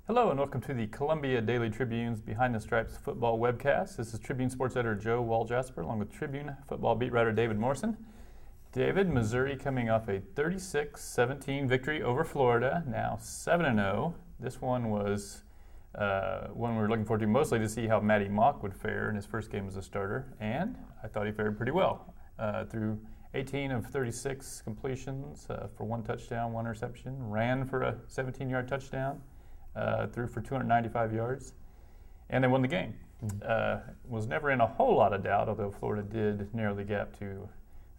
Hello and welcome to the Columbia Daily Tribune's Behind the Stripes football webcast. This is Tribune sports editor Joe Walljasper along with Tribune football beat writer David Morrison. David, Missouri coming off a 36-17 victory over Florida, now 7-0. This one was one we were looking forward to mostly to see how Maty Mauk would fare in his first game as a starter, and I thought he fared pretty well. Through 18 of 36 completions for one touchdown, one interception, ran for a 17-yard touchdown. Threw for 295 yards, and they won the game. Was never in a whole lot of doubt, although Florida did narrow the gap to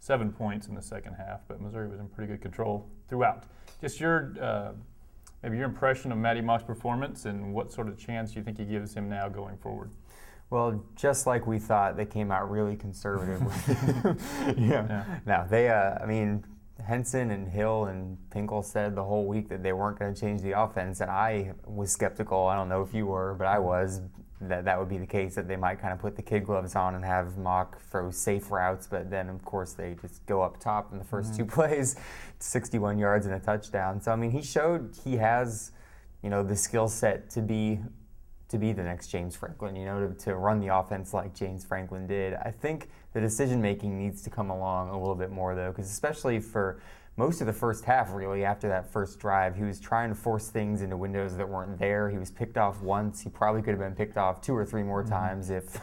7 points in the second half, but Missouri was in pretty good control throughout. Just maybe your impression of Maty Mauk's performance and what sort of chance you think he gives him now going forward. Well, just like we thought, they came out really conservative with him. No, Henson and Hill and Pinkel said the whole week that they weren't going to change the offense, and I was skeptical. I don't know if you were, but I was, that would be the case, that they might kind of put the kid gloves on and have Mauk throw safe routes, but then, of course, they just go up top in the first two plays, 61 yards and a touchdown. So, he showed he has, the skill set to be the next James Franklin, to run the offense like James Franklin did. I think the decision-making needs to come along a little bit more, though, because especially for most of the first half, really, after that first drive, he was trying to force things into windows that weren't there. He was picked off once. He probably could have been picked off 2 or 3 more times if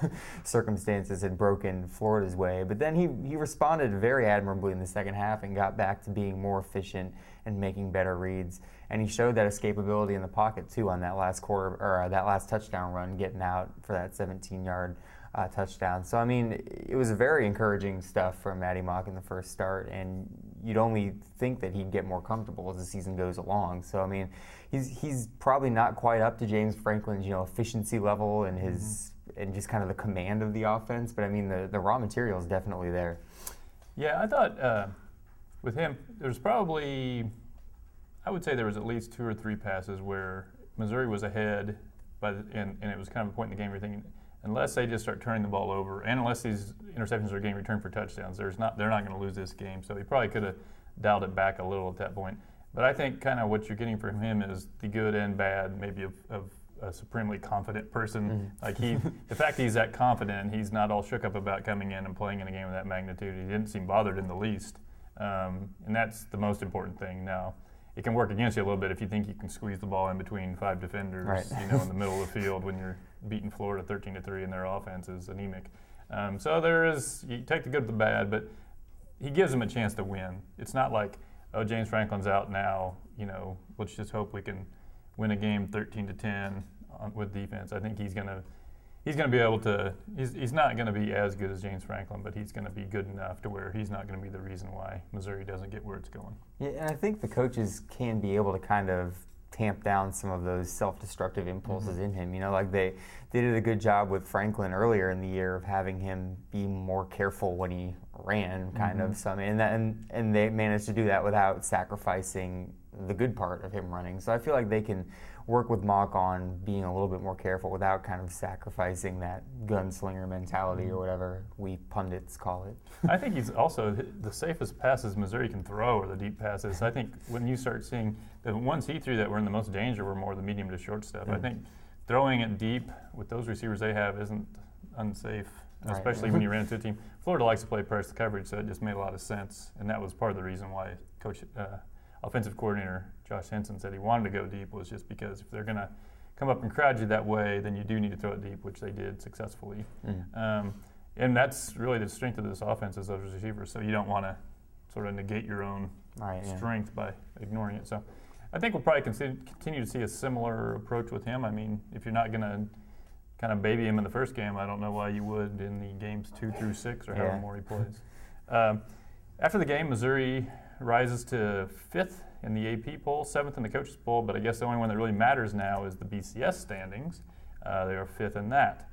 circumstances had broken Florida's way. But then he responded very admirably in the second half and got back to being more efficient and making better reads. And he showed that escapability in the pocket, too, on that last that last touchdown run, getting out for that 17-yard touchdown. So, it was very encouraging stuff from Maty Mauk in the first start, and you'd only think that he'd get more comfortable as the season goes along. So, he's probably not quite up to James Franklin's, efficiency level and his and just kind of the command of the offense, but, the raw material is definitely there. Yeah, I thought with him, there's probably, I would say there was at least 2 or 3 passes where Missouri was ahead, and it was kind of a point in the game where you're thinking, unless they just start turning the ball over, and unless these interceptions are getting returned for touchdowns, they're not going to lose this game. So he probably could have dialed it back a little at that point. But I think kind of what you're getting from him is the good and bad, maybe of a supremely confident person. Like the fact he's that confident, he's not all shook up about coming in and playing in a game of that magnitude. He didn't seem bothered in the least, and that's the most important thing. Now, it can work against you a little bit if you think you can squeeze the ball in between 5 defenders, right. In the middle of the field when you're beating Florida 13-3 and their offense is anemic. So you take the good with the bad, but he gives them a chance to win. It's not like, oh, James Franklin's out now, let's just hope we can win a game 13-10 with defense. I think he's going to be able to. He's not going to be as good as James Franklin, but he's going to be good enough to where he's not going to be the reason why Missouri doesn't get where it's going. Yeah, and I think the coaches can be able to kind of tamp down some of those self-destructive impulses in him. Like they did a good job with Franklin earlier in the year of having him be more careful when he ran, kind of. So and they managed to do that without sacrificing the good part of him running. So I feel like they can work with Mauk on being a little bit more careful without kind of sacrificing that gunslinger mentality or whatever we pundits call it. I think he's also the safest passes Missouri can throw are the deep passes. I think when you start seeing the ones he threw that were in the most danger were more the medium to short stuff. I think throwing it deep with those receivers they have isn't unsafe, especially when you ran into a team. Florida likes to play press coverage, so it just made a lot of sense, and that was part of the reason why offensive coordinator Josh Henson said he wanted to go deep, was just because if they're going to come up and crowd you that way, then you do need to throw it deep, which they did successfully. And that's really the strength of this offense is those receivers, so you don't want to sort of negate your own strength by ignoring it. So I think we'll probably continue to see a similar approach with him. If you're not going to kind of baby him in the first game, I don't know why you would in the games 2 through 6 or however more he plays. After the game, Missouri rises to 5th in the AP poll, 7th in the coaches poll, but I guess the only one that really matters now is the BCS standings. They are 5th in that.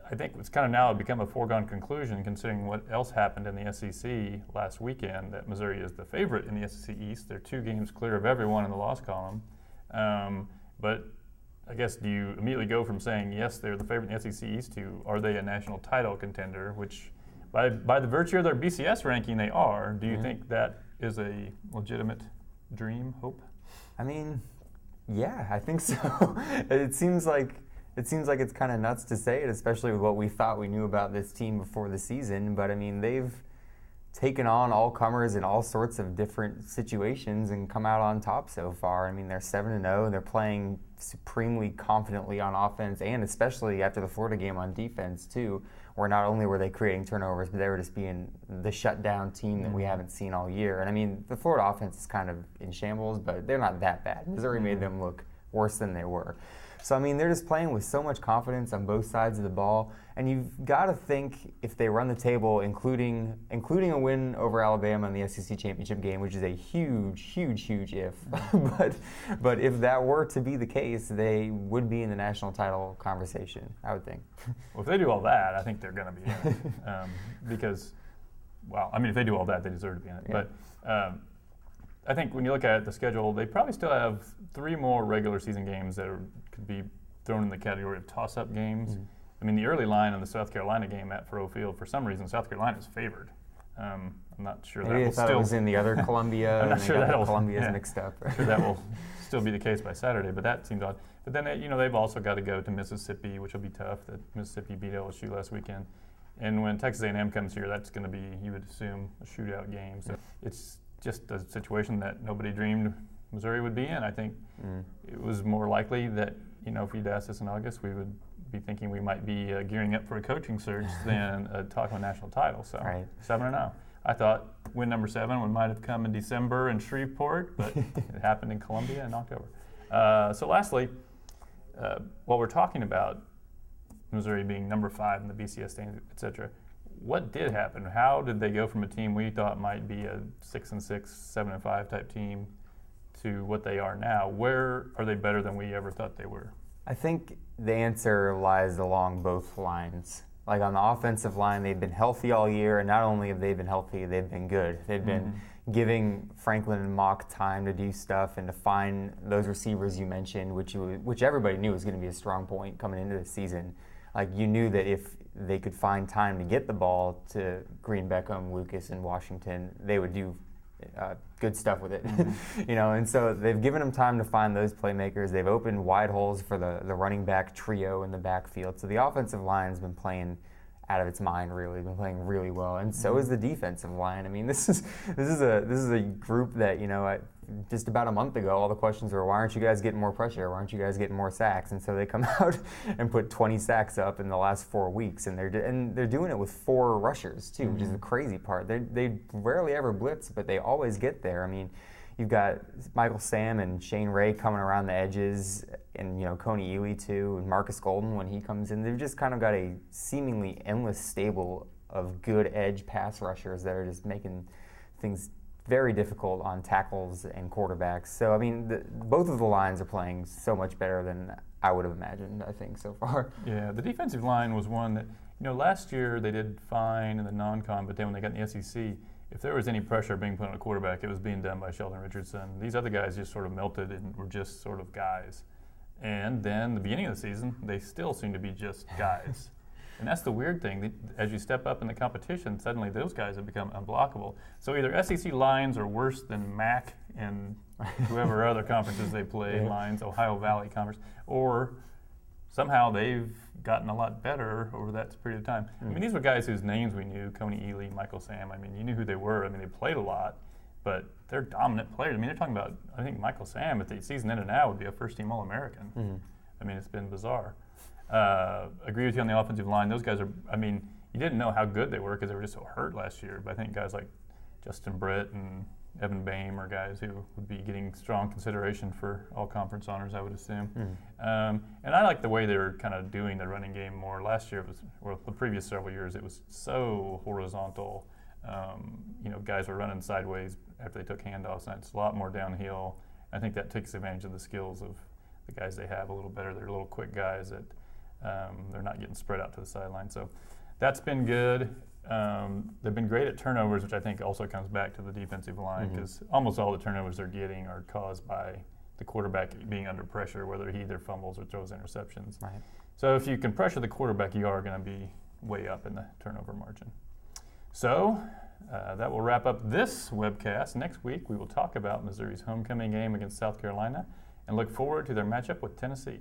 I think it's kind of now become a foregone conclusion, considering what else happened in the SEC last weekend, that Missouri is the favorite in the SEC East. They're 2 games clear of everyone in the loss column. But I guess, do you immediately go from saying, yes, they're the favorite in the SEC East to, are they a national title contender, which by the virtue of their BCS ranking, they are. Do you think that is a legitimate dream, hope? I mean, Yeah, I think so. It seems like it's kind of nuts to say it, especially with what we thought we knew about this team before the season. But I mean, they've taken on all comers in all sorts of different situations and come out on top so far. I mean, they're 7-0 and they're playing supremely confidently on offense, and especially after the Florida game on defense too, where not only were they creating turnovers, but they were just being the shutdown team that we haven't seen all year. And I mean, the Florida offense is kind of in shambles, but they're not that bad. Missouri made them look worse than they were. So, I mean, they're just playing with so much confidence on both sides of the ball. And you've got to think if they run the table, including a win over Alabama in the SEC championship game, which is a huge if. but if that were to be the case, they would be in the national title conversation, I would think. Well, if they do all that, I think they're going to be in it. Because, well, I mean, if they do all that, they deserve to be in it. Yeah. But I think when you look at the schedule, they probably still have 3 more regular season games that could be thrown in the category of toss-up games. Mm-hmm. I mean, the early line on the South Carolina game at Faurot Field, for some reason, South Carolina is favored. I'm not sure Maybe that will still. It was in the other Columbia. I'm not sure that Columbia's mixed up. I'm sure that will still be the case by Saturday, but that seemed odd. But then they've also got to go to Mississippi, which will be tough. That Mississippi beat LSU last weekend, and when Texas A&M comes here, that's going to be, you would assume, a shootout game. So it's just a situation that nobody dreamed Missouri would be in. I think it was more likely that, if you'd asked us in August, we would be thinking we might be gearing up for a coaching search than a talk of a national title. So 7-0. I thought win number 7 might have come in December in Shreveport, but it happened in Columbia in October. So lastly, while we're talking about Missouri being number 5 in the BCS standings, et cetera, what did happen? How did they go from a team we thought might be a 6-6, 7-5 type team to what they are now? Where are they better than we ever thought they were? I think the answer lies along both lines. Like on the offensive line, they've been healthy all year, and not only have they been healthy, they've been good. They've been giving Franklin and Mauk time to do stuff and to find those receivers you mentioned, which everybody knew was going to be a strong point coming into the season. Like, you knew that if they could find time to get the ball to Green, Beckham, Lucas, and Washington, they would do good stuff with it. And so they've given them time to find those playmakers. They've opened wide holes for the running back trio in the backfield. So the offensive line's been playing out of its mind, really. Been playing really well, and so is the defensive line. I mean, this is a group that, just about a month ago, all the questions were, why aren't you guys getting more pressure? Why aren't you guys getting more sacks? And so they come out and put 20 sacks up in the last 4 weeks, and they're doing it with 4 rushers too, which is the crazy part. They rarely ever blitz, but they always get there. I mean, you've got Michael Sam and Shane Ray coming around the edges, and Coney Ely too, and Marcus Golden when he comes in. They've just kind of got a seemingly endless stable of good edge pass rushers that are just making things very difficult on tackles and quarterbacks. So, I mean, both of the lines are playing so much better than I would have imagined, I think, so far. Yeah, the defensive line was one that, last year they did fine in the non-con, but then when they got in the SEC, if there was any pressure being put on a quarterback, it was being done by Sheldon Richardson. These other guys just sort of melted and were just sort of guys. And then the beginning of the season, they still seem to be just guys. And that's the weird thing. As you step up in the competition, suddenly those guys have become unblockable. So either SEC lines are worse than MAC and whoever other conferences they play, lines, Ohio Valley Conference, or somehow they've gotten a lot better over that period of time. I mean, these were guys whose names we knew, Coney Ely, Michael Sam. I mean, you knew who they were. I mean, they played a lot, but they're dominant players. I mean, they're talking about, I think Michael Sam, if the season ended now, would be a first-team All-American. I mean, it's been bizarre. Agree with you on the offensive line. Those guys are, I mean, you didn't know how good they were because they were just so hurt last year. But I think guys like Justin Britt and Evan Boehm are guys who would be getting strong consideration for all conference honors, I would assume. And I like the way they're kind of doing the running game more. Last year, the previous several years, it was so horizontal. Guys were running sideways after they took handoffs, and it's a lot more downhill. I think that takes advantage of the skills of the guys they have a little better. They're little quick guys that they're not getting spread out to the sideline. So that's been good. They've been great at turnovers, which I think also comes back to the defensive line, because almost all the turnovers they're getting are caused by the quarterback being under pressure, whether he either fumbles or throws interceptions. Right. So if you can pressure the quarterback, you are going to be way up in the turnover margin. So that will wrap up this webcast. Next week, we will talk about Missouri's homecoming game against South Carolina and look forward to their matchup with Tennessee.